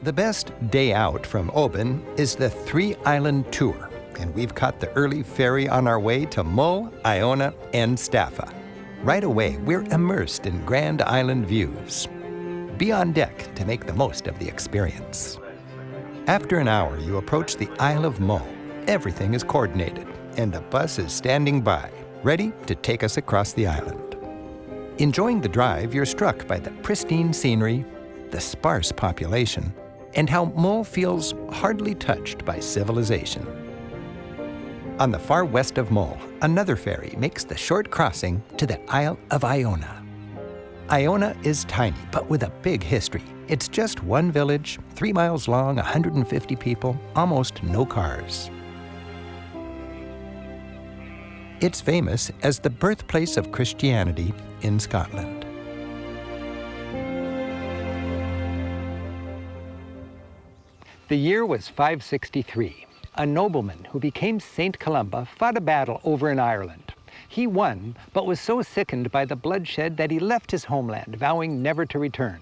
The best day out from Oban is the 3-island tour, and we've caught the early ferry on our way to Mull, Iona, and Staffa. Right away, we're immersed in grand island views. Be on deck to make the most of the experience. After an hour, you approach the Isle of Mull. Everything is coordinated, and a bus is standing by, ready to take us across the island. Enjoying the drive, you're struck by the pristine scenery, the sparse population, and how Mull feels hardly touched by civilization. On the far west of Mull, another ferry makes the short crossing to the Isle of Iona. Iona is tiny, but with a big history. It's just one village, 3 miles long, 150 people, almost no cars. It's famous as the birthplace of Christianity in Scotland. The year was 563. A nobleman who became Saint Columba fought a battle over in Ireland. He won, but was so sickened by the bloodshed that he left his homeland, vowing never to return.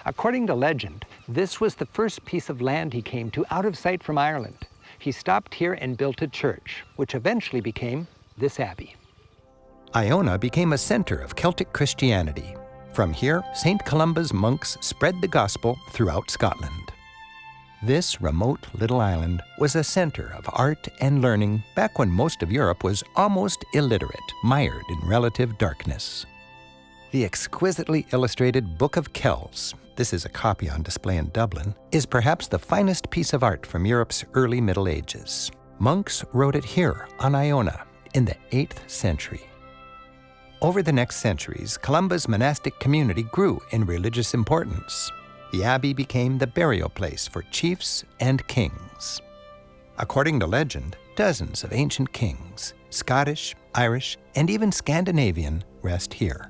According to legend, this was the first piece of land he came to out of sight from Ireland. He stopped here and built a church, which eventually became this abbey. Iona became a center of Celtic Christianity. From here, Saint Columba's monks spread the gospel throughout Scotland. This remote little island was a center of art and learning back when most of Europe was almost illiterate, mired in relative darkness. The exquisitely illustrated Book of Kells, this is a copy on display in Dublin, is perhaps the finest piece of art from Europe's early Middle Ages. Monks wrote it here on Iona in the 8th century. Over the next centuries, Columba's monastic community grew in religious importance. The abbey became the burial place for chiefs and kings. According to legend, dozens of ancient kings, Scottish, Irish, and even Scandinavian, rest here.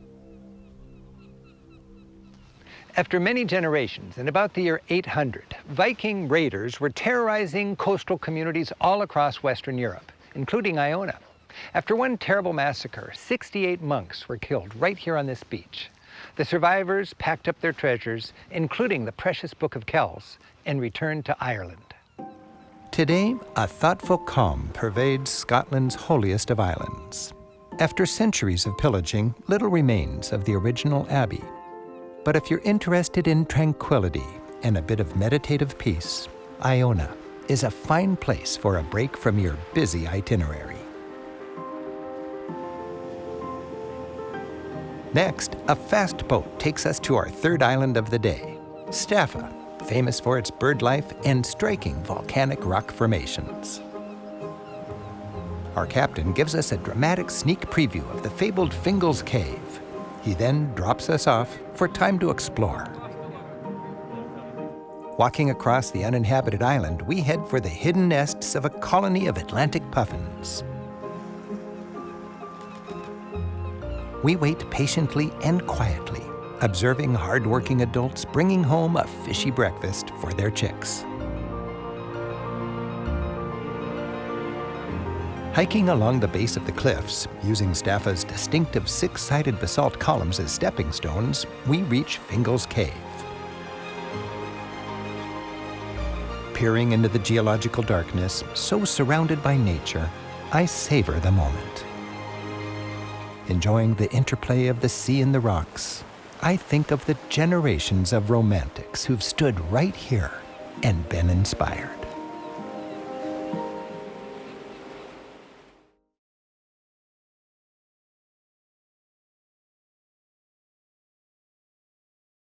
After many generations, in about the year 800, Viking raiders were terrorizing coastal communities all across Western Europe, including Iona. After one terrible massacre, 68 monks were killed right here on this beach. The survivors packed up their treasures, including the precious Book of Kells, and returned to Ireland. Today, a thoughtful calm pervades Scotland's holiest of islands. After centuries of pillaging, little remains of the original abbey. But if you're interested in tranquility and a bit of meditative peace, Iona is a fine place for a break from your busy itinerary. Next, a fast boat takes us to our third island of the day, Staffa, famous for its bird life and striking volcanic rock formations. Our captain gives us a dramatic sneak preview of the fabled Fingal's Cave. He then drops us off for time to explore. Walking across the uninhabited island, we head for the hidden nests of a colony of Atlantic puffins. We wait patiently and quietly, observing hard-working adults bringing home a fishy breakfast for their chicks. Hiking along the base of the cliffs, using Staffa's distinctive 6-sided basalt columns as stepping stones, we reach Fingal's Cave. Peering into the geological darkness, so surrounded by nature, I savor the moment. Enjoying the interplay of the sea and the rocks, I think of the generations of romantics who've stood right here and been inspired.